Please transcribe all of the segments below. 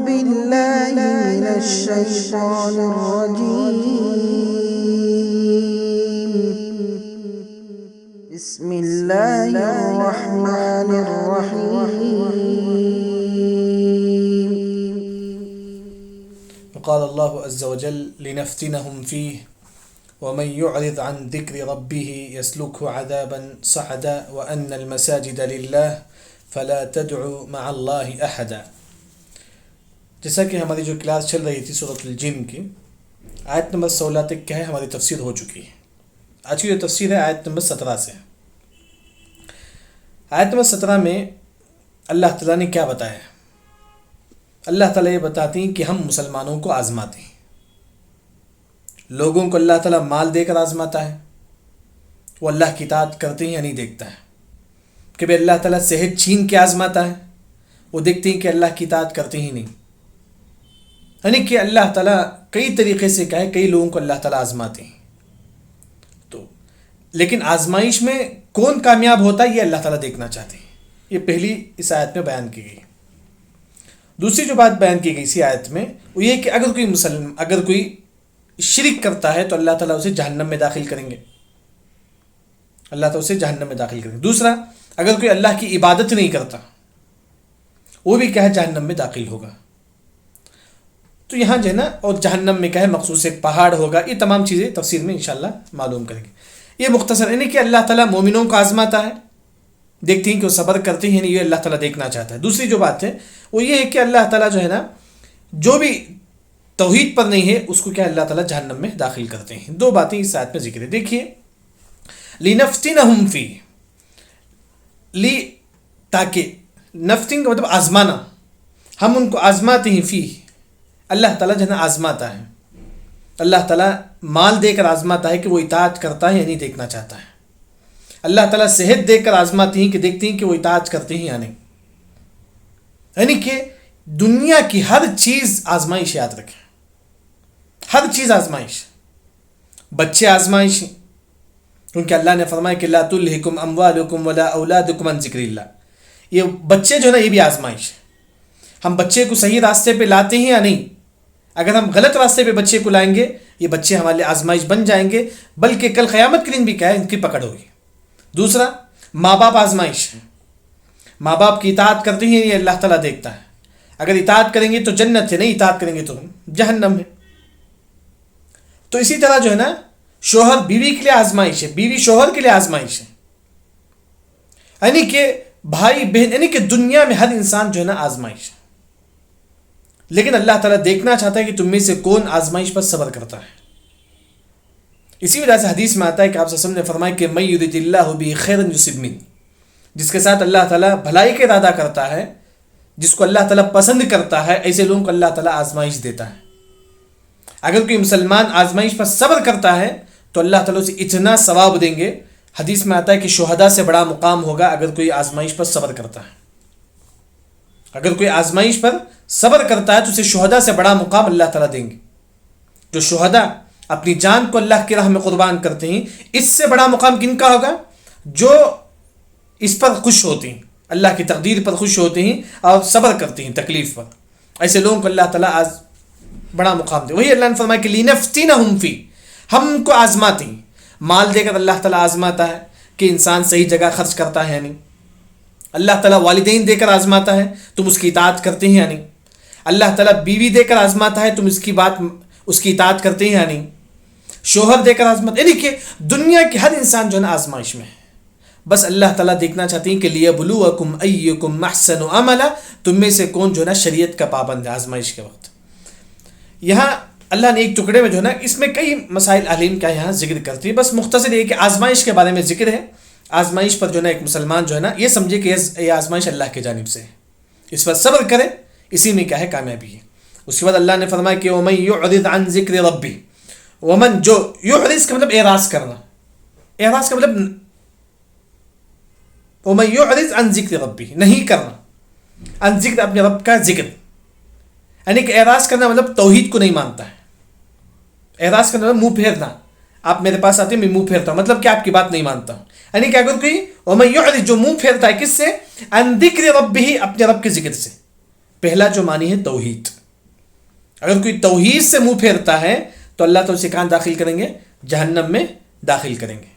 بالله من الشيطان الرجيم بسم الله الرحمن الرحيم وقال الله عز وجل لنفتنهم فيه ومن يعرض عن ذكر ربه يسلكه عذابا صعدا وأن المساجد لله فلا تدعوا مع الله أحدا. جیسا کہ ہماری جو کلاس چل رہی تھی سورۃ الجن کی آیت نمبر 16 تک کیا ہے ہماری تفسیر ہو چکی ہے. آج کی جو تفسیر ہے آیت نمبر 17 سے. آیت نمبر 17 میں اللہ تعالیٰ نے کیا بتایا؟ اللہ تعالیٰ یہ بتاتی ہیں کہ ہم مسلمانوں کو آزماتے ہیں. لوگوں کو اللہ تعالیٰ مال دے کر آزماتا ہے، وہ اللہ کی اطاعت کرتے ہیں یا نہیں دیکھتا ہے. کہ بھئی اللہ تعالیٰ صحت چھین کے آزماتا ہے، وہ دیکھتے ہیں کہ اللہ کی اطاعت کرتے ہی نہیں. یعنی کہ اللہ تعالیٰ کئی طریقے سے کہے کئی لوگوں کو اللہ تعالیٰ آزماتے ہیں. تو لیکن آزمائش میں کون کامیاب ہوتا ہے یہ اللہ تعالیٰ دیکھنا چاہتے ہیں. یہ پہلی اس آیت میں بیان کی گئی. دوسری جو بات بیان کی گئی اسی آیت میں وہ یہ کہ اگر کوئی شرک کرتا ہے تو اللہ تعالیٰ اسے جہنم میں داخل کریں گے. اللہ تعالیٰ اسے جہنم میں داخل کریں گے. دوسرا، اگر کوئی اللہ کی عبادت نہیں کرتا وہ بھی کیا ہے جہنم میں داخل ہوگا. تو یہاں جو ہے نا اور جہنم میں کیا ہے مخصوص ایک پہاڑ ہوگا. یہ تمام چیزیں تفسیر میں انشاءاللہ معلوم کریں گے. یہ مختصر ہے کہ اللہ تعالیٰ مومنوں کو آزماتا ہے، دیکھتے ہیں کہ وہ صبر کرتے ہیں، یہ اللہ تعالیٰ دیکھنا چاہتا ہے. دوسری جو بات ہے وہ یہ ہے کہ اللہ تعالیٰ جو ہے نا جو بھی توحید پر نہیں ہے اس کو کیا اللہ تعالیٰ جہنم میں داخل کرتے ہیں. دو باتیں اس آیت میں ذکر ہے. دیکھیے لِنَفْتِنَهُمْ فِيهِ، تاکہ نفتنگ کا مطلب آزمانا، ہم ان کو آزماتے ہیں. فی اللہ تعالیٰ جو ہے نا آزماتا ہے. اللہ تعالیٰ مال دے کر آزماتا ہے کہ وہ اطاعت کرتا ہے یا نہیں دیکھنا چاہتا ہے. اللہ تعالیٰ صحت دے کر آزماتے ہیں کہ دیکھتے ہیں کہ وہ اطاعت کرتے ہیں یا نہیں. یعنی کہ دنیا کی ہر چیز آزمائش، یاد رکھیں ہر چیز آزمائش. بچے آزمائش ہیں کیونکہ اللہ نے فرمایا کہ لا تلہکم اموالکم ولا اولادکم عن ذکر اللہ. یہ بچے جو ہے نا یہ بھی آزمائش ہے. ہم بچے کو صحیح راستے پہ لاتے ہیں یا نہیں. اگر ہم غلط راستے پہ بچے کو لائیں گے یہ بچے ہمارے لیے آزمائش بن جائیں گے، بلکہ کل قیامت کے دن بھی کیا ہے ان کی پکڑ ہوگی. دوسرا، ماں باپ آزمائش ہے. ماں باپ کی اطاعت کرتے ہیں یہ اللہ تعالیٰ دیکھتا ہے. اگر اطاعت کریں گے تو جنت ہے، نہیں اطاعت کریں گے تو جہنم ہے. تو اسی طرح جو ہے نا شوہر بیوی کے لیے آزمائش ہے، بیوی شوہر کے لیے آزمائش ہے. یعنی کہ بھائی بہن، یعنی کہ دنیا میں ہر انسان جو ہے نا آزمائش ہے. لیکن اللہ تعالیٰ دیکھنا چاہتا ہے کہ تم میں سے کون آزمائش پر صبر کرتا ہے. اسی وجہ سے حدیث میں آتا ہے کہ آپ صلی اللہ علیہ وسلم نے فرمایا کہ من یرد اللہ بہ خیرا یصب منہ، جس کے ساتھ اللہ تعالیٰ بھلائی کا ارادہ کرتا ہے، جس کو اللہ تعالیٰ پسند کرتا ہے، ایسے لوگوں کو اللہ تعالیٰ آزمائش دیتا ہے. اگر کوئی مسلمان آزمائش پر صبر کرتا ہے تو اللہ تعالیٰ اسے اتنا ثواب دیں گے. حدیث میں آتا ہے کہ شہداء سے بڑا مقام ہوگا اگر کوئی آزمائش پر صبر کرتا ہے. اگر کوئی آزمائش پر صبر کرتا ہے تو اسے شہداء سے بڑا مقام اللہ تعالیٰ دیں گے. جو شہداء اپنی جان کو اللہ کی راہ میں قربان کرتے ہیں، اس سے بڑا مقام کن کا ہوگا؟ جو اس پر خوش ہوتے ہیں، اللہ کی تقدیر پر خوش ہوتے ہیں اور صبر کرتے ہیں تکلیف پر. ایسے لوگوں کو اللہ تعالیٰ بڑا مقام دے. وہی اللہ نے فرمایا کہ لِنَفْتِنَهُمْ فِيهِ، ہم ان کو آزماتے ہیں. مال دے کر اللہ تعالیٰ آزماتا ہے کہ انسان صحیح جگہ خرچ کرتا ہے یا نہیں. اللہ تعالیٰ والدین دے کر آزماتا ہے تم اس کی اطاعت کرتے ہیں یا نہیں. اللہ تعالیٰ بیوی دے کر آزماتا ہے تم اس کی اطاعت کرتے ہیں یا نہیں. شوہر دے کر آزماتا، یعنی کہ دنیا کے ہر انسان جو ہے نا آزمائش میں ہے. بس اللہ تعالیٰ دیکھنا چاہتے ہیں کہ لیبلوکم ایکم احسن عملا، تم میں سے کون جو ہے نا شریعت کا پابند ہے آزمائش کے وقت. یہاں اللہ نے ایک ٹکڑے میں جو ہے نا اس میں کئی مسائل علیم کا یہاں ذکر کرتی ہے. بس مختصر یہ کہ آزمائش کے بارے میں ذکر ہے. آزمائش پر جو ہے نا ایک مسلمان جو ہے نا یہ سمجھے کہ یہ آزمائش اللہ کی جانب سے ہے، اس پر صبر کرے، اسی میں کیا ہے کامیابی ہے. اس کے بعد اللہ نے فرمایا کہ وَمَن يُعْرِضْ عَن ذِكْرِ رَبِّهِ، ومن جو يعرض کا مطلب اعراض کرنا، اعراض کا مطلب وَمَن يُعْرِضْ عَن ذِكْرِ رَبِّهِ نہیں کرنا، عن ذکر اپنے رب کا ذکر. یعنی کہ اعراض کرنا مطلب توحید کو نہیں مانتا ہے. اعراض کرنا مطلب منہ پھیرنا. آپ میرے پاس آتے ہیں میں منہ پھیرتا ہوں، مطلب کہ آپ کی بات نہیں مانتا ہوں. یعنی کہ اگر کوئی وَمَن يُعْرِضْ جو منہ پھیرتا ہے کس سے؟ عن ذکر ربہ، اپنے رب کے ذکر سے. پہلا جو معنی ہے توحید. اگر کوئی توحید سے منہ پھیرتا ہے تو اللہ تو اسے کہاں داخل کریں گے؟ جہنم میں داخل کریں گے.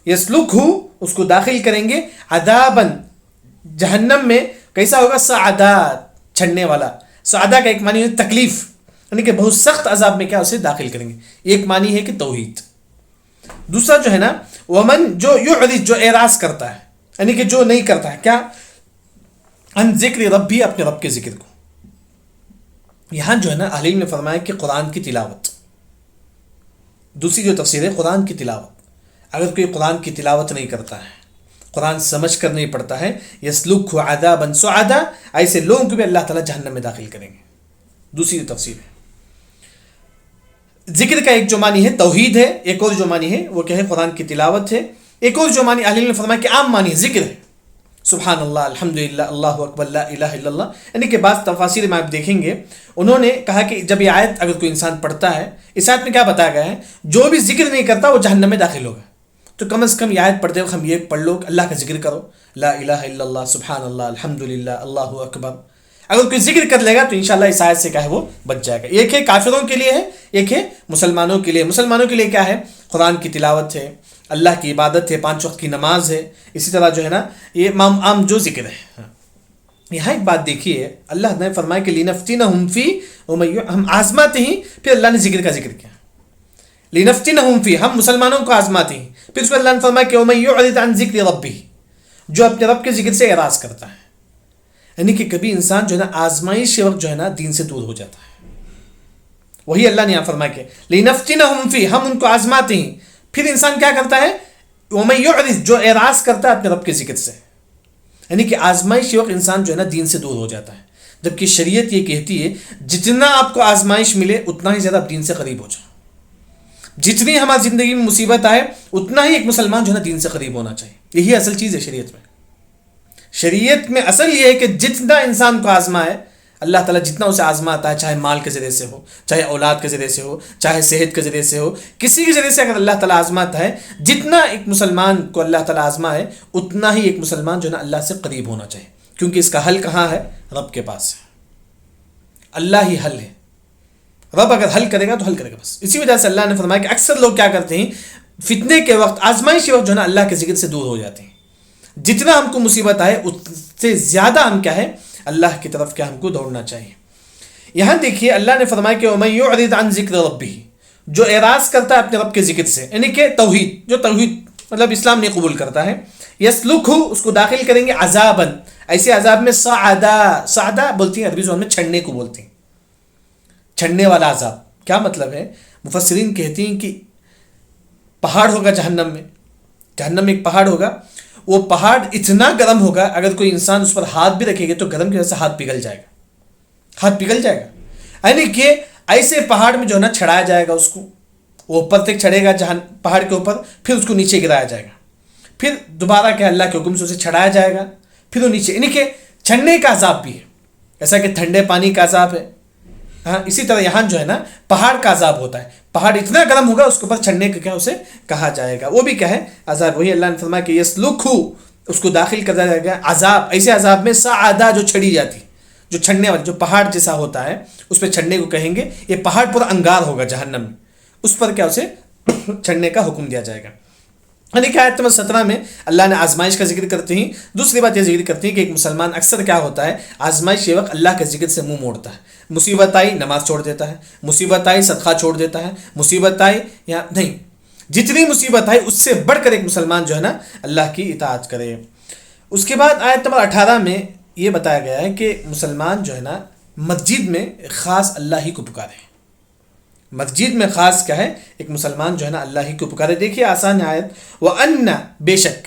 یسلکہ، اس کو داخل کریں گے، عذاباً، جہنم میں. کیسا ہوگا؟ صعدا، چھڑنے والا. صعدا کا ایک معنی ہے تکلیف، یعنی کہ بہت سخت عذاب میں کیا اسے داخل کریں گے. ایک معنی ہے کہ توحید. دوسرا جو ہے نا ومن، جو یعرض، جو اعراض کرتا ہے، یعنی کہ جو نہیں کرتا ہے کیا؟ ان ذکر ربی، اپنے رب کے ذکر کو. یہاں جو ہے نا اہل علم نے فرمایا کہ قرآن کی تلاوت، دوسری جو تفسیر ہے قرآن کی تلاوت. اگر کوئی قرآن کی تلاوت نہیں کرتا ہے، قرآن سمجھ کر نہیں پڑھتا ہے، یسلکہ عذابا صعدا، ایسے لوگوں کو بھی اللہ تعالیٰ جہنم میں داخل کریں گے. دوسری جو تفسیر ہے. ذکر کا ایک جو معنی ہے توحید ہے، ایک اور جو معنی ہے وہ کیا ہے؟ قرآن کی تلاوت ہے. ایک اور جو معنی اہل علم نے فرمایا کہ عام معنی ذکر ہے، سبحان اللہ، الحمدللہ، اللہ اکبر، لا الہ الا اللہ. یعنی کہ بعض تفاسیر میں آپ دیکھیں گے انہوں نے کہا کہ جب یہ آیت اگر کوئی انسان پڑھتا ہے، اس آیت میں کیا بتایا گیا ہے؟ جو بھی ذکر نہیں کرتا وہ جہنم میں داخل ہوگا. تو کم از کم یہ آیت پڑھتے وقت ہم یہ پڑھ لو کہ اللہ کا ذکر کرو، لا الہ الا اللہ، سبحان اللہ، الحمدللہ، اللہ اکبر. اگر کوئی ذکر کر لے گا تو انشاءاللہ اس آیت سے کیا ہے وہ بچ جائے گا. ایک ہے کافروں کے لیے ہے، ایک ہے مسلمانوں کے لیے. مسلمانوں کے لیے کیا ہے؟ قرآن کی تلاوت ہے، اللہ کی عبادت ہے، 5 وقت کی نماز ہے. اسی طرح جو ہے نا یہ عام جو ذکر ہے. یہاں ایک بات دیکھیے، اللہ نے فرمایا کہ لِنَفْتِنَهُمْ فِيهِ، ہم آزماتے ہیں. پھر اللہ نے ذکر کا ذکر کیا، لِنَفْتِنَهُمْ فِيهِ، ہم مسلمانوں کو آزماتے ہیں. پھر اس پر اللہ نے فرمایا کہ وَمَن يُعْرِضْ عَنْ ذِكْرِ رَبِّهِ، جو اپنے رب کے ذکر سے اعراض کرتا ہے. یعنی کہ کبھی انسان جو ہے نا آزمائش کے وقت جو ہے نا دین سے دور ہو جاتا ہے. وہی اللہ نے یہاں فرمایا کہ لِنَفْتِنَهُمْ فِيهِ، ہم ان کو آزماتے ہیں. پھر انسان کیا کرتا ہے؟ وَمَن يُعْرِضْ، جو اعراض کرتا ہے اپنے رب کے ذکر سے. یعنی کہ آزمائش کے وقت انسان جو ہے نا دین سے دور ہو جاتا ہے. جبکہ شریعت یہ کہتی ہے جتنا آپ کو آزمائش ملے اتنا ہی زیادہ آپ دین سے قریب ہو جاؤ. جتنی ہماری زندگی میں مصیبت آئے اتنا ہی ایک مسلمان جو ہے نا دین سے قریب ہونا چاہیے. یہی اصل چیز ہے شریعت میں. شریعت میں اصل یہ ہے کہ جتنا انسان کو آزمائے، اللہ تعالیٰ جتنا اسے آزماتا ہے، چاہے مال کے ذریعے سے ہو، چاہے اولاد کے ذریعے سے ہو، چاہے صحت کے ذریعے سے ہو، کسی کے ذریعے سے اگر اللہ تعالیٰ آزماتا ہے، جتنا ایک مسلمان کو اللہ تعالیٰ آزمائے اتنا ہی ایک مسلمان جو ہے نا اللہ سے قریب ہونا چاہیے. کیونکہ اس کا حل کہاں ہے؟ رب کے پاس ہے. اللہ ہی حل ہے. رب اگر حل کرے گا تو حل کرے گا بس. اسی وجہ سے اللہ نے فرمایا کہ اکثر لوگ کیا کرتے ہیں؟ فتنے کے وقت، آزمائش کے وقت جو ہے نا اللہ کے ذکر سے دور ہو جاتے ہیں. جتنا ہم کو مصیبت آئے اس سے زیادہ ہم کیا ہے؟ اللہ کی طرف کیا ہم کو دوڑنا چاہیے. یہاں دیکھیے اللہ نے فرمایا کہ وَمَن يُعْرِضْ عَنْ ذِكْرِ رَبِّهِ، جو اعراض کرتا ہے اپنے رب کے ذکر سے، یعنی کہ توحید، جو توحید مطلب اسلام نہیں قبول کرتا ہے، یسلکہ، اس کو داخل کریں گے، عذاباً، ایسے عذاب میں، صعدا بولتی ہیں عربی زبان میں، چھڑنے کو بولتے ہیں، چھڑنے والا عذاب. کیا مطلب ہے؟ مفسرین کہتے ہیں کہ پہاڑ ہوگا جہنم میں. جہنم میں ایک پہاڑ ہوگا، وہ پہاڑ اتنا گرم ہوگا اگر کوئی انسان اس پر ہاتھ بھی رکھے گا تو گرم کی وجہ سے ہاتھ پگھل جائے گا. ہاتھ پگھل جائے گا. یعنی کہ ایسے پہاڑ میں جو ہے نا چھڑایا جائے گا اس کو، وہ اوپر تک چڑھے گا پہاڑ کے اوپر، پھر اس کو نیچے گرایا جائے گا، پھر دوبارہ کیا اللہ کے حکم سے اسے چھڑایا جائے گا، پھر وہ نیچے. یعنی کہ چھڑنے کا عذاب بھی ہے، ایسا کہ ٹھنڈے پانی کا عذاب ہے. ہاں، اسی طرح یہاں جو ہے نا پہاڑ کا عذاب ہوتا ہے. پہاڑ اتنا گرم ہوگا اس کے اوپر چھڑنے کا کیا اسے کہا جائے گا، وہ بھی کیا ہے؟ عذاب. وہی اللہ نے فرمایا کہ یسلکہ، اس کو داخل کر دیا جائے گا، عذاب، ایسے عذاب میں، صعدا، جو چھڑی جاتی، جو چھڑنے والی، جو پہاڑ جیسا ہوتا ہے اس پہ چھڑنے کو کہیں گے. یہ پہاڑ پورا انگار ہوگا جہنم میں، اس پر کیا اسے چھڑنے کا حکم دیا جائے گا. یعنی کہ آیت نمبر 17 میں اللہ نے آزمائش کا ذکر کرتے ہیں. دوسری بات یہ ذکر کرتے ہیں کہ ایک مسلمان اکثر کیا ہوتا ہے؟ آزمائش کے وقت اللہ کے ذکر سے منہ موڑتا ہے. مصیبت آئی نماز چھوڑ دیتا ہے، مصیبت آئی صدقہ چھوڑ دیتا ہے، مصیبت آئی یا نہیں، جتنی مصیبت آئی اس سے بڑھ کر ایک مسلمان جو ہے نا اللہ کی اطاعت کرے. اس کے بعد آیت نمبر 18 میں یہ بتایا گیا ہے کہ مسلمان جو ہے نا مسجد میں خاص اللہ ہی کو پکارے. مسجد میں خاص کیا ہے؟ ایک مسلمان جو ہے نا اللہ ہی کو پکارے. دیکھیے آسان آیت، وَأَنَّ، بے شک،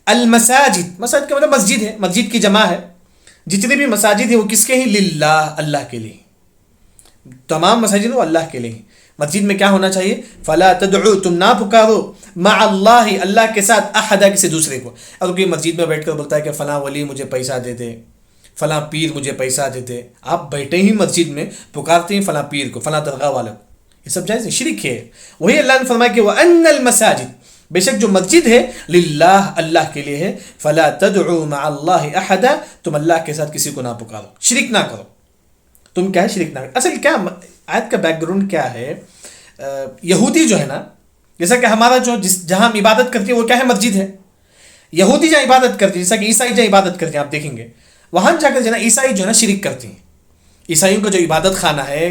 المساجد، مسجد کا مطلب مسجد ہے، مسجد کی جمع ہے. جتنے بھی مساجد ہیں وہ کس کے ہیں؟ للہ، اللہ کے لیے. تمام مساجد وہ اللہ کے لیے. مسجد میں کیا ہونا چاہیے؟ فلا تدعو، تم نہ پکارو، مع اللہ، اللہ کے ساتھ، احدا، کسی دوسرے کو. اگر کوئی مسجد میں بیٹھ کر بولتا ہے کہ فلاں ولی مجھے پیسہ دے دے، فلاں پیر مجھے پیسہ دے دے، آپ بیٹھے ہی مسجد میں پکارتے ہیں فلاں پیر کو، فلاں درگاہ والے کو، یہ سب جائز ہے، شرک ہے. وہی اللہ نے فرمایا کہ وَأَنَّ الْمَسَاجِدَ، بے شک جو مسجد ہے، للہ، اللہ کے لیے ہے. فلا تدعو مع اللہ احدا، تم اللہ کے ساتھ کسی کو نہ پکارو، شرک نہ کرو. تم کیا ہے؟ شرک نہ کرو. اصل کیا آیت کا بیک گراؤنڈ کیا ہے؟ یہودی جو ہے نا، جیسا کہ ہمارا جہاں ہم عبادت کرتے ہیں وہ کیا ہے؟ مسجد ہے. یہودی جہاں عبادت کرتے ہیں، جیسا کہ عیسائی جہاں عبادت کرتے ہیں، آپ دیکھیں گے وہاں جا کر جو ہے نا عیسائی جو ہے نا شرک کرتے ہیں. عیسائیوں کا جو عبادت خانہ ہے،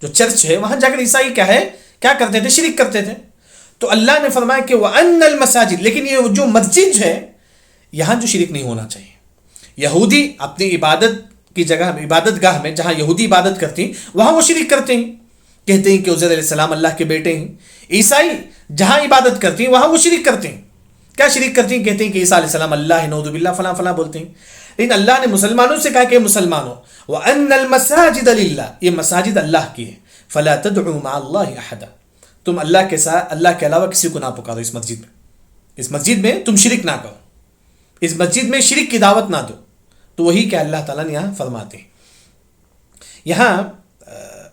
جو چرچ ہے، وہاں جا کر عیسائی کیا کرتے تھے؟ شرک کرتے تھے. تو اللہ نے فرمایا کہ وَأَنَّ الْمَسَاجِدِ، لیکن یہ جو مسجد ہے یہاں جو شرک نہیں ہونا چاہیے. یہودی اپنی عبادت کی جگہ، عبادت گاہ میں جہاں یہودی عبادت کرتی ہیں وہاں وہ شرک کرتے ہیں، کہتے ہیں کہ عزیر علیہ السلام اللہ کے بیٹے ہیں. عیسائی جہاں عبادت کرتی ہیں وہاں وہ شرک کرتے ہیں. کیا شرک کرتی ہیں؟ کہتے ہیں کہ عیسیٰ علیہ السلام اللہ ہے، نعوذ باللہ، فلاں فلاں بولتے ہیں. لیکن اللہ نے مسلمانوں سے کہا کہ مسلمانوں وَأَنَّ الْمَسَاجِدَ لِلَّهِ، یہ مساجد اللہ کی ہے. فَلَا تَدْعُوا مَعَ اللَّهِ أَحَدًا، تم اللہ کے ساتھ، اللہ کے علاوہ کسی کو نہ پکارو اس مسجد میں. اس مسجد میں تم شرک نہ کرو، اس مسجد میں شرک کی دعوت نہ دو. تو وہی کہ اللہ تعالیٰ نے یہاں فرماتے ہیں. یہاں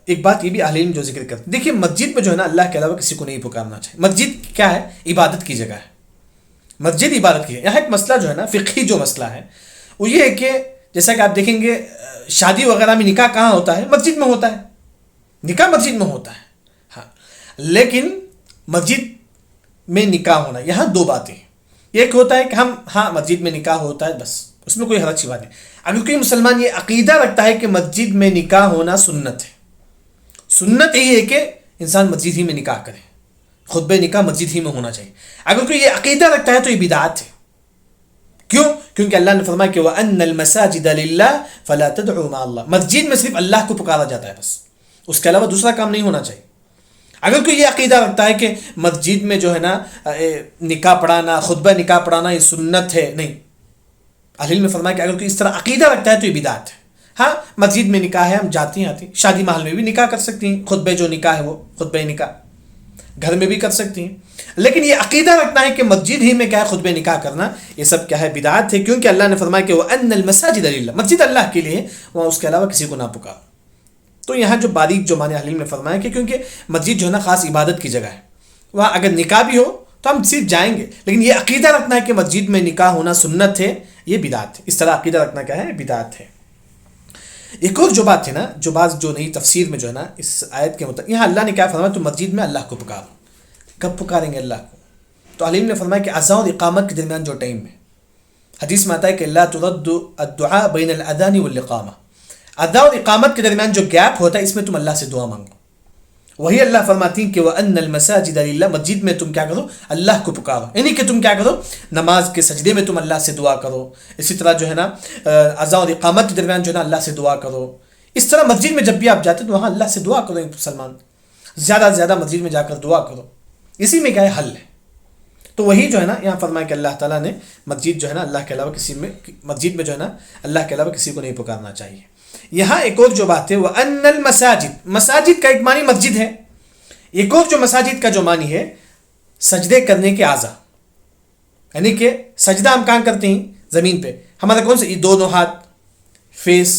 ایک بات یہ بھی اہل علم جو ذکر کرتے، دیکھیے مسجد میں جو ہے نا اللہ کے علاوہ کسی کو نہیں پکارنا چاہیے. مسجد کیا ہے؟ عبادت کی جگہ ہے. مسجد عبادت کی ہے. یہاں ایک مسئلہ جو ہے نا فقہی جو مسئلہ ہے وہ یہ ہے کہ جیسا کہ آپ دیکھیں گے شادی وغیرہ میں نکاح کہاں ہوتا ہے؟ مسجد میں ہوتا ہے. نکاح مسجد میں ہوتا ہے. ہاں، لیکن مسجد میں نکاح ہونا، یہاں دو باتیں ہیں. ایک ہوتا ہے کہ ہاں مسجد میں نکاح ہوتا ہے، بس اس میں کوئی حرج کی بات نہیں. اگر کوئی مسلمان یہ عقیدہ رکھتا ہے کہ مسجد میں نکاح ہونا سنت ہے، سنت یہی ہے کہ انسان مسجد ہی میں نکاح کرے، خطبہ نکاح مسجد ہی میں ہونا چاہیے، اگر کوئی یہ عقیدہ رکھتا ہے تو یہ بدعت ہے. کیوں؟ کیونکہ اللہ نے فرمایا کہ وَأَنَّ الْمَسَاجِدَ لِلَّهِ فَلَا تَدْعُوا مَعَ اللَّهِ، مسجد میں صرف اللہ کو پکارا جاتا ہے، بس اس کے علاوہ دوسرا کام نہیں ہونا چاہیے. اگر کوئی یہ عقیدہ رکھتا ہے کہ مسجد میں جو ہے نا نکاح پڑھانا، خطبہ نکاح پڑھانا یہ سنت ہے، نہیں. اہل علم نے فرمایا کہ اگر کوئی اس طرح عقیدہ رکھتا ہے تو یہ بدعت ہے. ہاں مسجد میں نکاح ہے، ہم جاتے ہیں آتے ہیں، شادی محل میں بھی نکاح کر سکتی ہیں، خطبہ جو نکاح ہے وہ خطبہ نکاح گھر میں بھی کر سکتی ہیں. لیکن یہ عقیدہ رکھنا ہے کہ مسجد ہی میں کیا ہے خطبہ نکاح کرنا، یہ سب کیا ہے؟ بدعت ہے. کیونکہ اللہ نے فرمایا کہ وَأَنَّ الْمَسَاجِدَ لِلَّهِ، مسجد اللہ کے لیے، وہاں اس کے علاوہ کسی کو نہ پکارو. تو یہاں جو باریک جو معنی اہل علم نے فرمایا کہ کیونکہ مسجد جو ہے نا خاص عبادت کی جگہ ہے، وہاں اگر نکاح بھی ہو تو ہم صرف جائیں گے، لیکن یہ عقیدہ رکھنا ہے کہ مسجد میں نکاح ہونا سنت ہے، یہ بدعت ہے. اس طرح عقیدہ رکھنا کیا ہے؟ بدعت ہے. ایک اور جو بات ہے نا، جو بات جو نئی تفسیر میں جو ہے نا اس آیت کے مطابق یہاں اللہ نے کیا فرمایا؟ تو مسجد میں اللہ کو پکارو. کب پکاریں گے اللہ کو؟ تو اہل علم نے فرمایا کہ اذان اور اقامت کے درمیان جو ٹائم ہے، حدیث میں آتا ہے کہ لا ترد الدعاء بین الاذان والاقامہ، اذان اور اقامت کے درمیان جو گیپ ہوتا ہے اس میں تم اللہ سے دعا مانگو. وہی اللہ فرماتی ہیں کہ وَأَنَّ الْمَسَاجِدَ لِلَّهِ، مسجد میں تم کیا کرو؟ اللہ کو پکارو. یعنی کہ تم کیا کرو؟ نماز کے سجدے میں تم اللہ سے دعا کرو. اسی طرح جو ہے نا اذان اور اقامت کے درمیان جو ہے نا اللہ سے دعا کرو. اس طرح مسجد میں جب بھی آپ جاتے تو وہاں اللہ سے دعا کرو. مسلمان زیادہ سے زیادہ مسجد میں جا کر دعا کرو. اسی میں کیا ہے؟ حل ہے. تو وہی جو ہے نا یہاں فرمایا کہ اللہ تعالیٰ نے مسجد جو ہے نا اللہ کے علاوہ مسجد میں جو ہے نا اللہ کے علاوہ کسی کو نہیں پکارنا چاہیے. یہاں ایک اور جو بات ہے وَأَنَّ الْمَسَاجِدِ، مساجد کا ایک معنی مسجد ہے. ایک اور جو مساجد کا جو معنی ہے سجدے کرنے کے اعضاء، یعنی کہ سجدہ ہم کہاں کرتے ہیں؟ زمین پہ. ہمارا کون سے؟ یہ دونوں ہاتھ، فیس،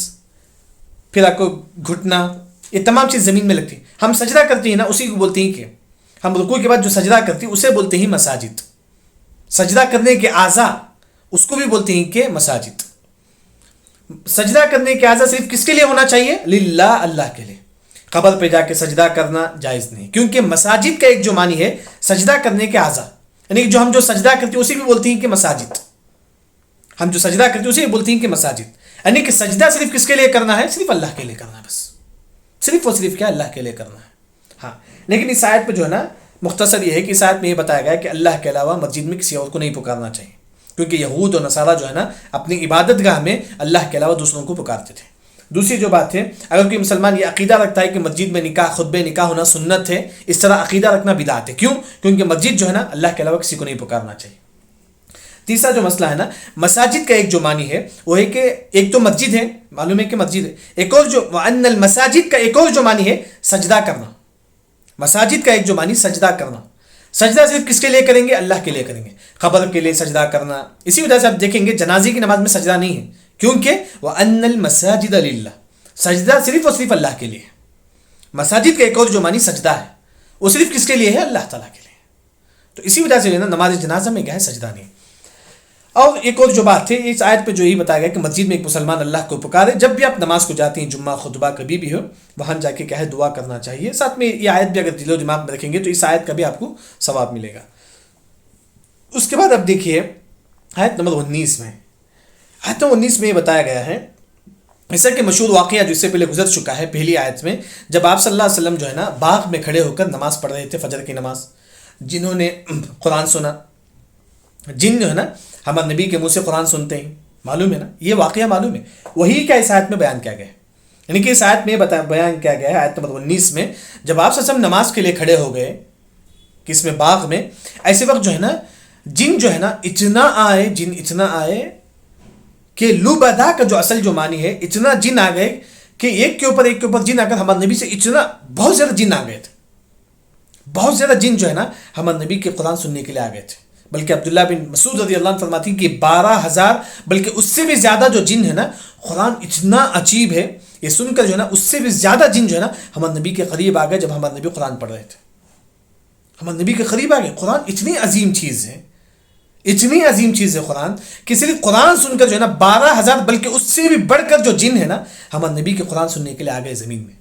پھر آپ کو گھٹنا، یہ تمام چیز زمین میں لگتی ہیں. ہم سجدہ کرتے ہیں نا، اسی کو بولتے ہیں کہ ہم رکوع کے بعد جو سجدہ کرتے ہیں اسے بولتے ہیں مساجد. سجدہ کرنے کے اعضاء اس کو بھی بولتے ہیں کہ مساجد. سجدہ کرنے کے اعضاء صرف کس کے لیے ہونا چاہیے؟ للہ، اللہ کے لیے. قبر پہ جا کے سجدہ کرنا جائز نہیں. کیونکہ مساجد کا ایک جو معنی ہے سجدہ کرنے کے اعضاء، یعنی جو ہم جو سجدہ کرتے ہیں اسی بھی بولتے ہیں کہ مساجد. ہم جو سجدہ کرتے ہیں اسی بھی بولتے ہیں کہ مساجد. یعنی کہ سجدہ صرف کس کے لیے کرنا ہے؟ صرف اللہ کے لیے کرنا ہے. بس صرف اور صرف کیا؟ اللہ کے لیے کرنا ہے. ہاں، لیکن اس آیت پہ جو ہے نا مختصر یہ ہے کہ اس آیت میں یہ بتایا گیا کہ اللہ کے علاوہ مسجد میں کسی اور کو نہیں پکارنا چاہیے. کیونکہ یہود اور نصارہ جو ہے نا اپنی عبادت گاہ میں اللہ کے علاوہ دوسروں کو پکارتے تھے. دوسری جو بات ہے، اگر کوئی مسلمان یہ عقیدہ رکھتا ہے کہ مسجد میں نکاح خطبہ نکاح ہونا سنت ہے، اس طرح عقیدہ رکھنا بدعت ہے. کیوں؟ کیونکہ مسجد جو ہے نا اللہ کے علاوہ کسی کو نہیں پکارنا چاہیے. تیسرا جو مسئلہ ہے نا مساجد کا ایک جو معنی ہے وہ ہے کہ ایک تو مسجد ہے، معلوم ہے کہ مسجد ہے. ایک اور جو وَأَنَّ الْمَسَاجِدَ کا ایک اور جو معنی ہے سجدہ کرنا. مساجد کا ایک جو معنی سجدہ کرنا. سجدہ صرف کس کے لیے کریں گے؟ اللہ کے لیے کریں گے. قبر کے لیے سجدہ کرنا. اسی وجہ سے آپ دیکھیں گے جنازے کی نماز میں سجدہ نہیں ہے. کیونکہ وَأَنَّ الْمَسَاجِدَ لِلَّهِ، سجدہ صرف اور صرف اللہ کے لیے. مساجد کا ایک اور جو معنی سجدہ ہے وہ صرف کس کے لیے ہے؟ اللہ تعالیٰ کے لیے. تو اسی وجہ سے نماز جنازہ میں کیا ہے؟ سجدہ نہیں. اور ایک اور جو بات ہے اس آیت پہ جو یہی بتایا گیا کہ مسجد میں ایک مسلمان اللہ کو پکارے، جب بھی آپ نماز کو جاتے ہیں، جمعہ خطبہ کبھی بھی ہو، وہاں جا کے کیا ہے دعا کرنا چاہیے. ساتھ میں یہ آیت بھی اگر دل و دماغ میں رکھیں گے تو اس آیت کا بھی آپ کو ثواب ملے گا. اس کے بعد اب دیکھیے آیت نمبر 19 میں. آیت نمبر 19 میں یہ بتایا گیا ہے ایسا کہ مشہور واقعہ جو اس سے پہلے گزر چکا ہے پہلی آیت میں، جب آپ صلی اللہ علیہ وسلم جو ہے نا باغ میں کھڑے ہو کر نماز پڑھ رہے تھے، فجر کی نماز. جنہوں نے قرآن سنا، جن جو ہے نا ہمارے نبی کے منہ سے قرآن سنتے ہیں، معلوم ہے نا، یہ واقعہ معلوم ہے، وہی کا اس آیت میں بیان کیا گیا ہے. یعنی کہ اس آیت میں بیان کیا گیا ہے آیت نمبر 19 میں، جب آپ صلی اللہ علیہ وسلم نماز کے لیے کھڑے ہو گئے کس میں، باغ میں، ایسے وقت جو ہے نا جن جو ہے نا اتنا آئے کہ لبدا کا جو اصل جو معنی ہے، اتنا جن آ گئے کہ ایک کے اوپر جن آ کر ہمارے نبی سے اتنا بہت زیادہ جن آ گئے تھے. بہت زیادہ جن جو ہے نا ہمارے نبی کے قرآن سننے کے لیے آ گئے تھے. بلکہ عبداللہ بن مسعود رضی اللہ عنہ فرماتی ہیں کہ 12,000 بلکہ اس سے بھی زیادہ جو جن ہے نا، قرآن اتنا عجیب ہے، یہ سن کر جو ہے نا اس سے بھی زیادہ جن جو ہے نا ہمارے نبی کے قریب آ گئے جب ہمارے نبی قرآن پڑھ رہے تھے. ہمارے نبی کے قریب آ گئے. قرآن اتنی عظیم چیز ہے، اتنی عظیم چیز ہے قرآن، کہ صرف قرآن سن کر جو ہے نا 12,000 بلکہ اس سے بھی بڑھ کر جو جن ہے نا ہمارے نبی کے قرآن سننے کے لیے آ گئے زمین میں.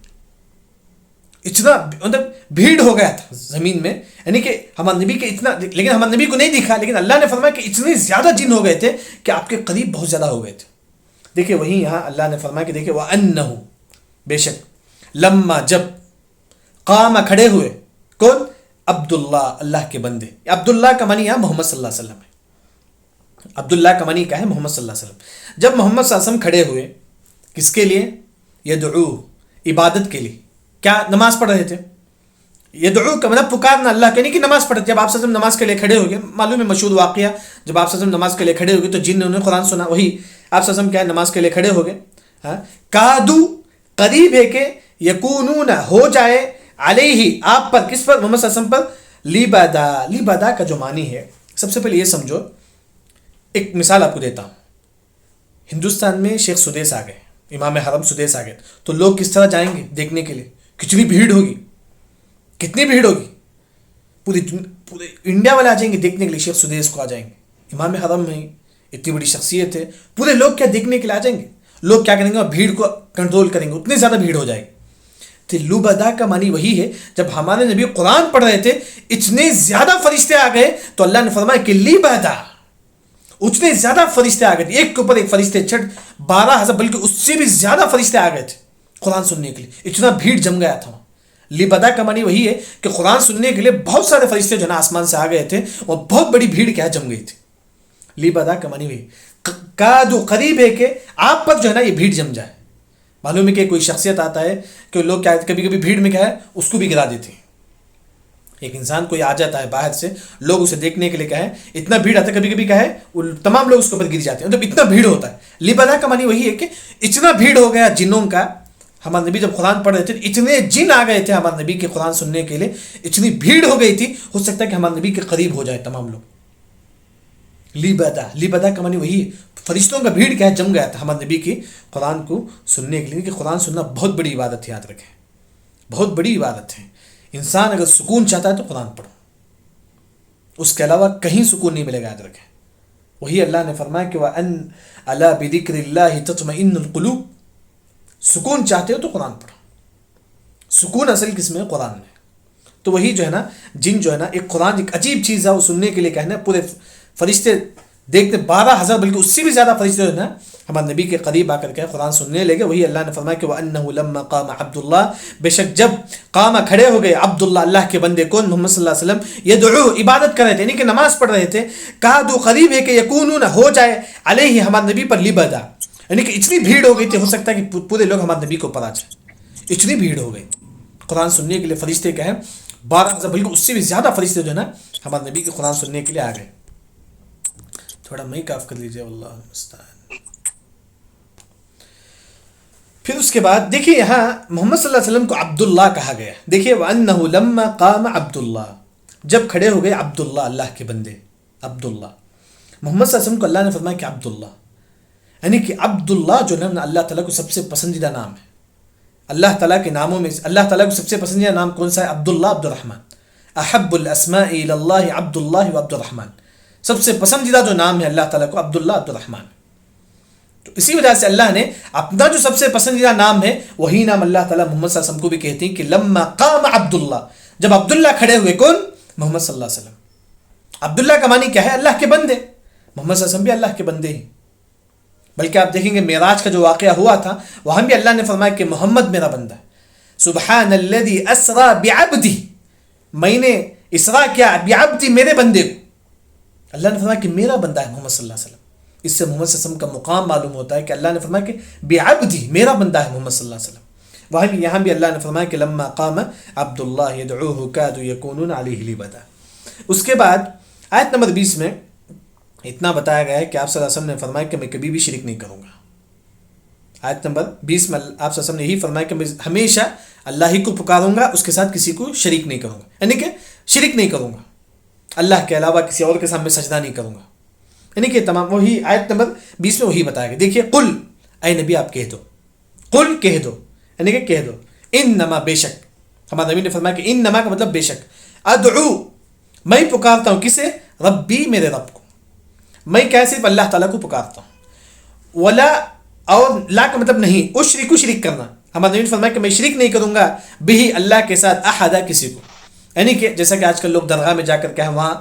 اتنا مطلب بھیڑ ہو گیا تھا زمین میں، یعنی کہ ہمارے نبی کے اتنا، لیکن ہمارے نبی کو نہیں دکھا، لیکن اللہ نے فرمایا کہ اتنے زیادہ جن ہو گئے تھے کہ آپ کے قریب بہت زیادہ ہو گئے تھے. دیکھیں وہیں یہاں اللہ نے فرمایا کہ دیکھیں وَأَنَّهُ، بے شک، لما جب، قام کھڑے ہوئے، کون؟ عبداللہ، اللہ کے بندے. عبداللہ کا معنی یہاں محمد صلی اللہ علیہ وسلم ہے. عبداللہ کا معنی کیا ہے؟ محمد صلی اللہ علیہ وسلم. جب محمد صلی اللہ علیہ وسلم کھڑے ہوئے کس کے لیے؟ یدعو، عبادت کے لیے. کیا؟ نماز پڑھ رہے تھے. یدعو کا مطلب پکارنا اللہ کے، نہیں کہ نماز پڑھتے. جب آپ صلی اللہ علیہ وسلم نماز کے لیے کھڑے ہو گئے، معلوم ہے مشہور واقعہ، جب آپ صلی اللہ علیہ وسلم نماز کے لیے کھڑے ہو گئے تو جن نے انہیں قرآن سنا، وہی آپ صلی اللہ علیہ وسلم کیا ہے نماز کے لیے کھڑے ہو گئے. کادو، قریب ہے کہ، یکونون، ہو جائے، علیہ، آپ پر، کس پر؟ محمد صلی اللہ علیہ وسلم پر، لیبادا کا جو معنی ہے، سب سے پہلے یہ سمجھو. ایک مثال آپ کو دیتا ہوں. ہندوستان میں شیخ سدیس آ گئے، امام حرم سدیس آ گئے، تو لوگ کس طرح جائیں گے دیکھنے کے لیے؟ کتنی بھیڑ ہوگی، کتنی بھیڑ ہوگی. پورے انڈیا والے آ جائیں گے دیکھنے کے لیے، شیخ سدیس کو آ جائیں گے. امام حرم میں اتنی بڑی شخصیت ہے، پورے لوگ کیا دیکھنے کے لیے آ جائیں گے. لوگ کیا کریں گے؟ بھیڑ کو کنٹرول کریں گے، اتنی زیادہ بھیڑ ہو جائے گی. تو لبدا کا معنی وہی ہے، جب ہمارے نبی قرآن پڑھ رہے تھے اتنے زیادہ فرشتے آ گئے تو اللہ نے فرمایا کہ لبدا، اتنے زیادہ فرشتے آ گئے تھے، ایک کے اوپر ایک فرشتے، 12,000 بلکہ اس سے بھی زیادہ فرشتے آ گئے تھے قرآن سننے کے لیے. اتنا بھیڑ جم گیا تھا. لبدا کا معنی وہی ہے کہ قرآن سننے کے لیے بہت سارے فرشتے جو ہے نا آسمان سے آ گئے تھے اور بہت بڑی بھیڑ کیا جم گئی تھی. لبدا کا معنی وہی. کادو، قریب ہے کہ آپ پر جو ہے نا یہ بھیڑ جم جائے. معلوم ہے کہ کوئی شخصیت آتا ہے کہ لوگ کیا کبھی کبھی بھیڑ میں کیا ہے اس کو بھی گرا دیتے ہیں. ایک انسان کوئی آ جاتا ہے باہر سے، لوگ اسے دیکھنے کے لیے کیا ہے اتنا بھیڑ آتا ہے، کبھی کبھی کیا ہے وہ تمام لوگ اس کے اوپر گر جاتے ہیں، مطلب اتنا بھیڑ ہوتا ہے. لبدا کا معنی وہی ہے کہ اتنا بھیڑ ہو گیا جنوں کا. ہمارے نبی جب قرآن پڑھ رہے تھے اتنے جن آ گئے تھے ہمارے نبی کے قرآن سننے کے لیے، اتنی بھیڑ ہو گئی تھی، ہو سکتا ہے کہ ہمارے نبی کے قریب ہو جائے تمام لوگ. لبدا کا معنی وہی ہے، فرشتوں کا بھیڑ کیا ہے جم گیا تھا ہمارے نبی کی قرآن کو سننے کے لیے. کہ قرآن سننا بہت بڑی عبادت ہے، یاد رکھیں، بہت بڑی عبادت ہے. انسان اگر سکون چاہتا ہے تو قرآن پڑھو، اس کے علاوہ کہیں سکون نہیں ملے گا، یاد رکھیں. وہی اللہ نے فرمایا کہ وَأَنْ أَلَا بِذِكْرِ اللَّهِ تَطْمَئِنُّ الْقُلُوبُ. سکون چاہتے ہو تو قرآن پڑھو. سکون اصل کس میں؟ قرآن میں. تو وہی جو ہے نا جن جو ہے نا ایک قرآن ایک عجیب چیز ہے، وہ سننے کے لیے کہنا پورے فرشتے دیکھتے 12,000 بلکہ اس سے بھی زیادہ فرشتے جو ہے نا ہمارے نبی کے قریب آ کر کے قرآن سننے لگے. وہی اللہ نے فرمایا کہ وَأَنَّهُ لَمَّا قَامَ عَبْدُ اللَّهِ، بے شک جب قام کھڑے ہو گئے عبداللہ، اللہ کے بندے، کون؟ محمد صلی اللہ علیہ وسلم، یدعو، عبادت کر رہے تھے، یعنی کہ نماز پڑھ رہے تھے. کادو، قریب ہے کہ یکونون، ہو جائے، علیہ، ہمارے نبی پر، لبدا، یعنی کہ اتنی بھیڑ ہو گئی تھی، ہو سکتا ہے کہ پورے لوگ ہمارے نبی کو پر آ جائے. اتنی بھیڑ ہو گئی قرآن سننے کے لیے. فرشتے کیا ہے 12,000 بلکہ اس سے بھی زیادہ فرشتے جو ہے نا ہمارے نبی کے قرآن سننے کے لیے آ گئے. تھوڑا مائک آف کر لیجیے، واللہ المستعان. پھر اس کے بعد دیکھیے یہاں محمد صلی اللہ علیہ وسلم کو عبداللہ کہا گیا. دیکھیے وَأَنَّهُ لَمَّا قَامَ عَبْدُاللہ، جب کھڑے ہو گئے عبداللہ، اللہ کے بندے، عبداللہ. محمد صلی اللہ علیہ وسلم کو اللہ نے فرمایا کہ عبداللہ، یعنی کہ عبداللہ جو نام اللہ تعالیٰ کو سب سے پسندیدہ نام ہے. اللہ تعالیٰ کے ناموں میں اللہ تعالیٰ کو سب سے پسندیدہ نام کون سا ہے؟ عبداللہ، عبد الرحمن. احب الاسماء الی اللہ عبداللہ و عبد الرحمن. سب سے پسندیدہ جو نام ہے اللہ تعالیٰ کو عبداللہ عبد الرحمن. تو اسی وجہ سے اللہ نے اپنا جو سب سے پسندیدہ نام ہے وہی نام اللہ تعالیٰ محمد صلی اللہ علیہ وسلم کو بھی کہتے ہیں کہ لما قام عبداللہ، جب عبداللہ کھڑے ہوئے. کون؟ محمد صلی اللہ علیہ وسلم. عبداللہ کا معنی کیا ہے؟ اللہ کے بندے. محمد صلی اللہ علیہ وسلم بھی اللہ کے بندے ہیں. بلکہ آپ دیکھیں گے معراج کا جو واقعہ ہوا تھا وہاں بھی اللہ نے فرمایا کہ محمد میرا بندہ ہے. سبحان الذی اسرا بعبدہ، میں نے اسرا کیا بعبدی، میرے بندے کو. اللہ نے فرمایا کہ میرا بندہ ہے محمد صلی اللہ علیہ وسلم. اس سے محمد صلی اللہ علیہ وسلم کا مقام معلوم ہوتا ہے کہ اللہ نے فرمایا کہ بعبدی، میرا بندہ ہے محمد صلی اللہ علیہ وسلم. وہاں بھی یہاں بھی اللہ نے فرمایا کہ لما قام عبداللہ یدعوہ کادوا یکونون علیہ لبدا. اس کے بعد آیت نمبر 20 میں اتنا بتایا گیا ہے کہ آپ صلی اللہ علیہ وسلم نے فرمایا کہ میں کبھی بھی شرک نہیں کروں گا. آیت نمبر 20 میں آپ صلی اللہ علیہ وسلم نے یہی فرمایا کہ میں ہمیشہ اللہ ہی کو پکاروں گا، اس کے ساتھ کسی کو شریک نہیں کروں گا. یعنی کہ شرک نہیں کروں گا، اللہ کے علاوہ کسی اور کے سامنے سجدہ نہیں کروں گا. یعنی کہ تمام وہی آیت نمبر 20 میں وہی بتایا گیا. دیکھیے قل، اے نبی آپ کہہ دو، قل کہہ دو، یعنی کہ کہہ دو انما، بے شک. ہمارے نبی نے فرمایا کہ انما کا مطلب بے شک. ادعو، میں پکارتا ہوں کسے؟ ربی، میرے رب کو. میں کیا صرف اللہ تعالیٰ کو پکارتا ہوں. ولا، اور لا کا مطلب نہیں، اشرک، شرک کرنا. ہمارے نبی نے فرمایا کہ میں شرک نہیں کروں گا بھی اللہ کے ساتھ احدا، کسی کو. یعنی کہ جیسا کہ آج کل لوگ درگاہ میں جا کر کیا ہے وہاں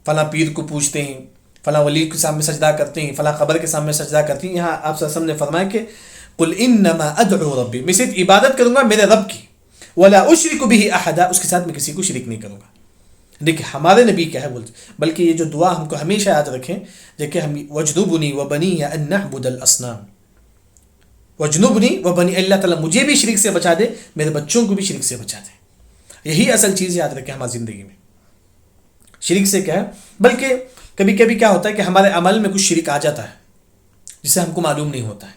فلاں پیر کو پوچھتے ہیں، فلاں ولی کے سامنے سجدہ کرتے ہیں، فلاں قبر کے سامنے سجدہ کرتے ہیں. یہاں آپ صلی اللہ علیہ وسلم نے فرمایا کہ قل انما ادعو ربی، میں صرف عبادت کروں گا میرے رب کی. ولا اشرک به احدا، اس کے ساتھ میں کسی کو شرک نہیں کروں گا. دیکھیں ہمارے نبی کیا ہے بولتے، بلکہ یہ جو دعا ہم کو ہمیشہ یاد رکھیں. دیکھیں ہم وجنبنی وبنی ان نعبد الاصنام، وجنبنی وبنی، اللہ تعالیٰ مجھے بھی شرک سے بچا دے، میرے بچوں کو بھی شرک سے بچا دے. یہی اصل چیز یاد رکھیں ہماری زندگی میں. شرک سے کیا ہے، بلکہ کبھی کبھی کیا ہوتا ہے کہ ہمارے عمل میں کچھ شرک آ جاتا ہے جسے ہم کو معلوم نہیں ہوتا ہے.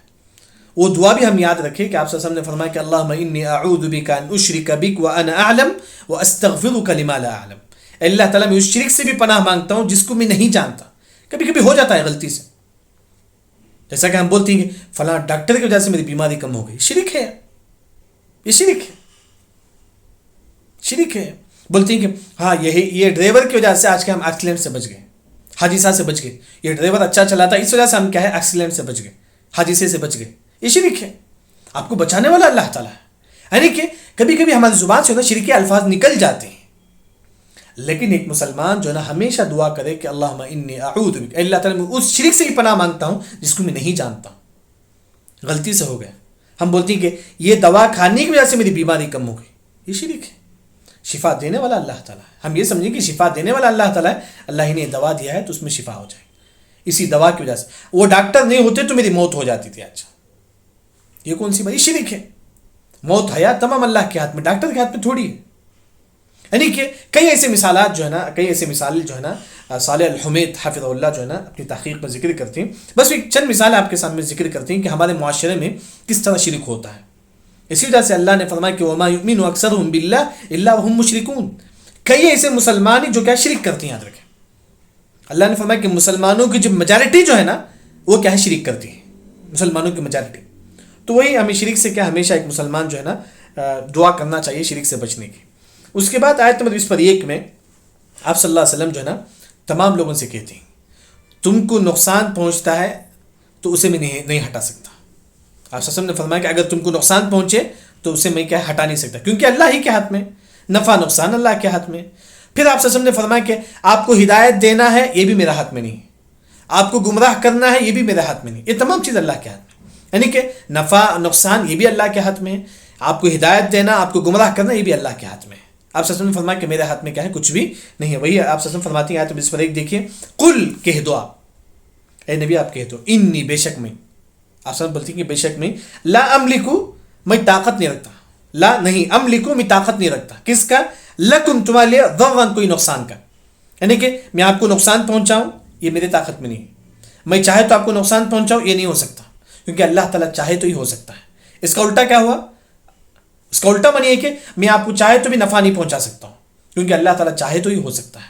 وہ دعا بھی ہم یاد رکھیں کہ آپ صلی اللہ علیہ وسلم نے فرمایا کہ اللہم انی اعوذ بک ان اشرک بک وانا اعلم واستغفرک لما لا اعلم. اللہ تعالیٰ میں اس شرک سے بھی پناہ مانگتا ہوں جس کو میں نہیں جانتا. کبھی کبھی ہو جاتا ہے غلطی سے، جیسا کہ ہم بولتے ہیں کہ فلاں ڈاکٹر کی وجہ سے میری بیماری کم ہو گئی. شرک ہے، یہ شرک ہے، شرک ہے. بولتے ہیں کہ ہاں یہ ڈرائیور کی وجہ سے آج کے ہم ایکسیڈنٹ سے بچ گئے، حادثہ سے بچ گئے. یہ ڈرائیور اچھا چلاتا ہے، اس وجہ سے ہم کیا ہے ایکسیڈنٹ سے بچ گئے، حادثے سے بچ گئے. یہ شرک ہے. آپ کو بچانے والا اللہ تعالیٰ ہے. یعنی کہ کبھی کبھی ہماری زبان سے شرک کے الفاظ نکل جاتے ہیں، لیکن ایک مسلمان جو ہے نا ہمیشہ دعا کرے کہ اللہم انی اعوذ بک، اللہ تعالیٰ میں اس شرک سے ہی پناہ مانگتا ہوں جس کو میں نہیں جانتا ہوں، غلطی سے ہو گیا. ہم بولتے ہیں کہ یہ دوا کھانے کی وجہ سے میری بیماری کم ہو گئی. یہ شرک ہے. شفا دینے والا اللہ تعالیٰ ہے. ہم یہ سمجھیں کہ شفا دینے والا اللہ تعالیٰ ہے، اللہ ہی نے دوا دیا ہے تو اس میں شفا ہو جائے. اسی دوا کی وجہ سے وہ ڈاکٹر نہیں ہوتے تو میری موت ہو جاتی تھی. اچھا یہ کون سی بات؟ یہ شرک ہے. موت حیات تمام اللہ کے ہاتھ میں، ڈاکٹر کے ہاتھ میں تھوڑی ہے. یعنی کہ کئی ایسے مثالات جو ہے نا، کئی ایسے مثال جو ہے نا صالح الحمید حافظ اللہ جو ہے نا اپنی تحقیق میں ذکر کرتے ہیں. بس ایک چند مثال آپ کے سامنے ذکر کرتے ہیں کہ ہمارے معاشرے میں کس طرح شرک ہوتا ہے. اسی وجہ سے اللہ نے فرمایا کہ وما یؤمن اکثرهم باللہ الا وهم مشرکون. کئی ایسے مسلمان جو کیا شرک کرتے ہیں. یاد رکھیں اللہ نے فرمایا کہ مسلمانوں کی جو میجارٹی جو ہے نا وہ کیا ہے شرک کرتی ہے، مسلمانوں کی میجارٹی. تو وہی ہمیں شرک سے کیا ہمیشہ ایک مسلمان جو ہے نا دعا کرنا چاہیے شرک سے بچنے کی. اس کے بعد آیت نمبر 20 میں آپ صلی اللہ علیہ وسلم جو ہے نا تمام لوگوں سے کہتے ہیں تم کو نقصان پہنچتا ہے تو اسے میں نہیں ہٹا سکتا. آپ صلی اللہ علیہ وسلم نے فرمایا کہ اگر تم کو نقصان پہنچے تو اسے میں کیا ہٹا نہیں سکتا، کیونکہ اللہ ہی کے ہاتھ میں، نفع نقصان اللہ کے ہاتھ میں. پھر آپ صلی اللہ علیہ وسلم نے فرمایا کہ آپ کو ہدایت دینا ہے یہ بھی میرا ہاتھ میں نہیں ہے، آپ کو گمراہ کرنا ہے یہ بھی میرے ہاتھ میں نہیں. یہ تمام چیز اللہ کے ہاتھ میں، یعنی کہ نفع نقصان یہ بھی اللہ کے ہاتھ میں ہے، آپ کو ہدایت دینا، آپ کو گمراہ کرنا یہ بھی اللہ کے ہاتھ میں ہے. آپ صلی اللہ علیہ وسلم نے فرمایا کہ میرے ہاتھ میں کیا ہے، کچھ بھی نہیں ہے. وہی آپ صلی اللہ علیہ وسلم فرماتے ہیں آیت نمبر 21 دیکھیے قل کہہ دو، آپ اے نبی آپ کہہ دو انی بے شک میں، آپ صلی اللہ علیہ وسلم بولتے ہیں کہ بے شک میں لا املکو میں طاقت نہیں رکھتا، لا نہیں املکو میں طاقت نہیں رکھتا کس کا، لکم تمہارے لیے ضررن کوئی نقصان کا. یعنی کہ میں آپ کو نقصان پہنچاؤں یہ میرے طاقت میں نہیں ہے، میں چاہے تو آپ کو نقصان پہنچاؤں یہ نہیں ہو سکتا، کیونکہ اللہ تعالیٰ چاہے تو ہی ہو سکتا ہے. اس کا الٹا کیا ہوا، اس کا الٹا معنی ہے کہ میں آپ کو چاہے تو بھی نفع نہیں پہنچا سکتا ہوں، کیونکہ اللہ تعالیٰ چاہے تو ہی ہو سکتا ہے.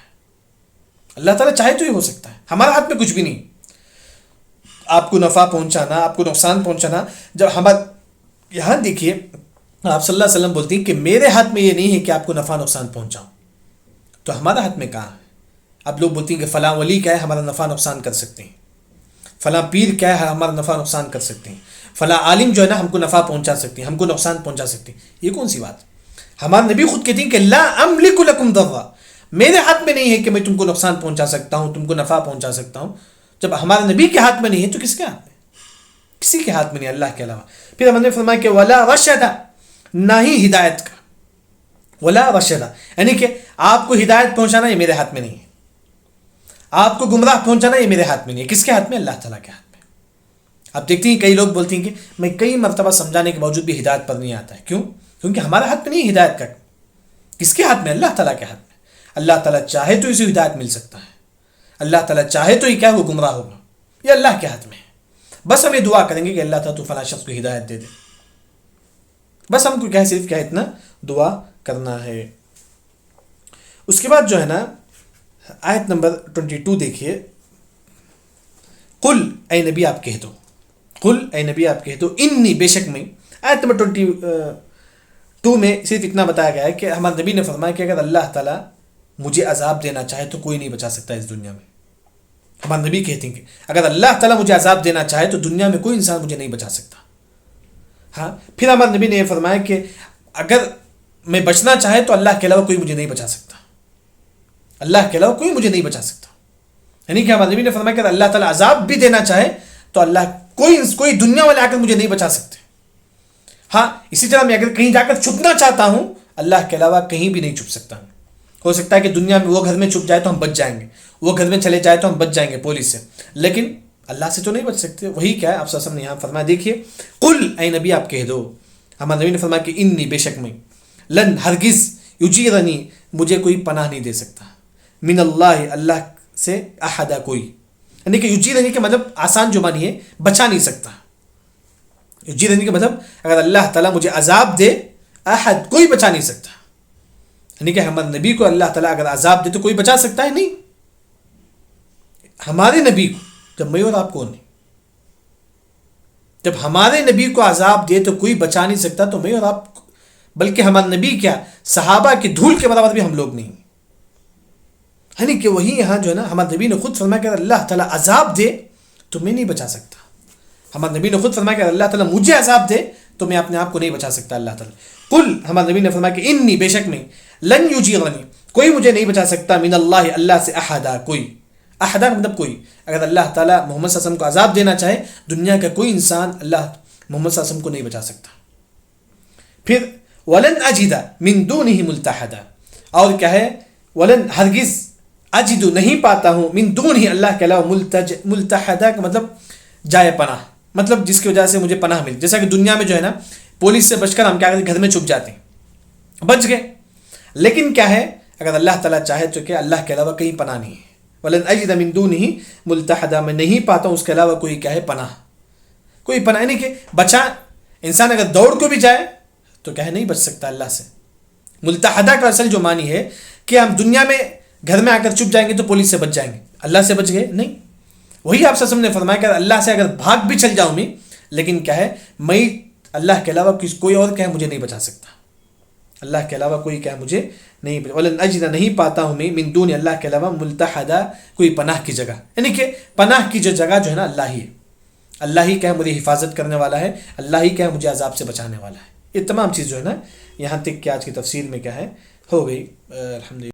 اللہ تعالیٰ چاہے تو ہی ہو سکتا ہے، ہمارے ہاتھ میں کچھ بھی نہیں. آپ کو نفع پہنچانا، آپ کو نقصان پہنچانا، جب ہمارے یہاں دیکھیے آپ صلی اللہ علیہ وسلم بولتے ہیں کہ میرے ہاتھ میں یہ نہیں ہے کہ آپ کو نفع نقصان پہنچاؤں، تو ہمارا ہاتھ میں کہاں ہے؟ اب لوگ بولتے ہیں کہ فلاں ولی کیا ہے ہمارا نفع نقصان کر سکتے ہیں، فلاں پیر کیا ہے ہمارا نفع نقصان کر سکتے ہیں، فلاں عالم جو ہے نا ہم کو نفع پہنچا سکتے ہیں، ہم کو نقصان پہنچا سکتے ہیں. یہ کون سی بات؟ ہمارے نبی خود کہتے ہیں کہ لا املک لکم ضرا، میرے ہاتھ میں نہیں ہے کہ میں تم کو نقصان پہنچا سکتا ہوں، تم کو نفع پہنچا سکتا ہوں. جب ہمارے نبی کے ہاتھ میں نہیں ہے تو کس کے ہاتھ میں؟ کسی کے ہاتھ میں نہیں، اللہ کے علاوہ. پھر ہم نے فرمایا کہ ولا رشد، نہ ہی ہدایت کا، ولا رشد یعنی کہ آپ کو ہدایت پہنچانا یہ میرے ہاتھ میں نہیں ہے، آپ کو گمراہ پہنچانا یہ میرے ہاتھ میں نہیں ہے. کس کے ہاتھ میں؟ اللہ تعالیٰ کے ہاتھ میں. آپ دیکھتے ہیں کئی لوگ بولتے ہیں کہ میں کئی مرتبہ سمجھانے کے باوجود بھی ہدایت پر نہیں آتا ہے. کیوں؟ کیونکہ ہمارے ہاتھ میں نہیں ہے ہدایت کا. کس کے ہاتھ میں؟ اللہ تعالیٰ کے ہاتھ میں. اللہ تعالیٰ چاہے تو اسے ہدایت مل سکتا ہے، اللہ تعالیٰ چاہے تو یہ کیا وہ گمراہ ہوگا، یہ اللہ کے ہاتھ میں ہے. بس ہم یہ دعا کریں گے کہ اللہ تعالیٰ تو فلاں شخص کو ہدایت دے دے، بس ہم کو کیا صرف کیا اتنا دعا کرنا ہے. اس کے بعد جو ہے نا آیت نمبر 22 دیکھیے. قل اے نبی آپ کہہ دو، قل اے نبی آپ کہہ دو انی بے شک میں. آیت نمبر 22 میں صرف اتنا بتایا گیا ہے کہ ہمارے نبی نے فرمایا کہ اگر اللہ تعالیٰ مجھے عذاب دینا چاہے تو کوئی نہیں بچا سکتا اس دنیا میں. ہمارے نبی کہتے ہیں کہ اگر اللہ تعالیٰ مجھے عذاب دینا چاہے تو دنیا میں کوئی انسان مجھے نہیں بچا سکتا. ہاں پھر ہمارے نبی نے یہ فرمایا کہ اگر میں بچنا چاہے تو اللہ کے علاوہ کوئی مجھے نہیں بچا سکتا، اللہ کے علاوہ کوئی مجھے نہیں بچا سکتا. یعنی کہ ہمارے نبی نے فرمایا کہ اگر اللہ تعالیٰ عذاب بھی دینا چاہے تو اللہ کوئی دنیا والے آ کر مجھے نہیں بچا سکتے. ہاں اسی طرح میں اگر کہیں جا کر چھپنا چاہتا ہوں اللہ کے علاوہ کہیں بھی نہیں چھپ سکتا. ہو سکتا ہے کہ دنیا میں وہ گھر میں چھپ جائے تو ہم بچ جائیں گے، وہ گھر میں چلے جائے تو ہم بچ جائیں گے پولیس سے، لیکن اللہ سے تو نہیں بچ سکتے. وہی کیا ہے آپ صلی اللہ علیہ وسلم نے یہاں فرمایا. دیکھیے قل اے نبی آپ کہہ دو، ہمارے نبی نے فرمایا کہ انی بے شک میں، لن ہرگز، یجیرنی مجھے کوئی پناہ نہیں دے سکتا، من اللہ اللہ سے، احدا کوئی. یعنی کہ یجیرنی کے مطلب آسان جو معنی ہے بچا نہیں سکتا. یجیرنی کے مطلب اگر اللہ تعالیٰ مجھے عذاب دے، احد کوئی بچا نہیں سکتا. یعنی کہ ہمارے نبی کو اللہ تعالیٰ اگر عذاب دے تو کوئی بچا سکتا ہے نہیں. ہمارے نبی کو، جب میں اور آپ کون نہیں، جب ہمارے نبی کو عذاب دے تو کوئی بچا نہیں سکتا تو میں اور آپ، بلکہ ہمارے نبی کیا صحابہ کی دھول کے برابر بھی ہم لوگ نہیں. یعنی کہ وہی یہاں جو ہے نا ہمارے نبی نے خود فرمایا کہ اگر اللہ تعالیٰ عذاب دے تو میں نہیں بچا سکتا. ہمارے نبی نے خود فرمایا کہ اگر اللہ تعالیٰ مجھے عذاب دے تو میں اپنے آپ کو نہیں بچا سکتا اللہ تعالیٰ. قل ہمارے نبی نے فرمایا کہ انی بے شک میں، لن یجیرنی کوئی مجھے نہیں بچا سکتا، من اللہ اللہ سے، احدا کوئی. احدا مطلب کوئی. اگر اللہ تعالیٰ محمد صلی اللہ علیہ وسلم کو عذاب دینا چاہے دنیا کا کوئی انسان اللہ محمد صلی اللہ علیہ وسلم کو نہیں بچا سکتا. پھر ولن اجد من دونہ ملتحدا، اور کیا ہے ولن ہرگز، اجد نہیں پاتا ہوں، من دونہ اللہ کے علاوہ، ملتحدا کا مطلب جائے پناہ، مطلب جس کی وجہ سے مجھے پناہ مل. جیسا کہ دنیا میں جو ہے نا پولیس سے بچ کر ہم کیا کرتے ہیں، گھر میں چھپ جاتے ہیں، بچ گئے. لیکن کیا ہے اگر اللہ تعالیٰ چاہے تو کہ اللہ کے علاوہ کہیں پناہ نہیں ہے. ولن اجد من دونہ ملتحدا، میں نہیں پاتا ہوں اس کے علاوہ کوئی کیا ہے پناہ، کوئی پناہ. نہیں کہ بچا انسان اگر دوڑ کو بھی جائے تو کیا ہے نہیں بچ سکتا اللہ سے. ملتحدا کا اصل جو معنی ہے کہ ہم دنیا میں گھر میں آ کر چھپ جائیں گے تو پولیس سے بچ جائیں گے، اللہ سے بچ گئے نہیں. وہی آپ سے نے فرمایا کہ اللہ سے اگر بھاگ بھی چل جاؤں میں، لیکن کیا ہے میں اللہ کے علاوہ کوئی اور کیا ہے مجھے نہیں بچا سکتا، اللہ کے علاوہ کوئی کیا ہے مجھے نہیں بچا. ولن اجد نہیں پاتا ہوں میں، من دون اللہ کے علاوہ، ملتحدا کوئی پناہ کی جگہ. یعنی کہ پناہ کی جو جگہ جو ہے نا اللہ ہی ہے، اللہ ہی کیا ہے میری حفاظت کرنے والا ہے، اللہ ہی کیا ہے مجھے عذاب سے بچانے والا ہے. یہ تمام چیز جو ہے نا یہاں تک کہ آج کی تفسیر میں کیا ہے ہو گئی. الحمدللہ.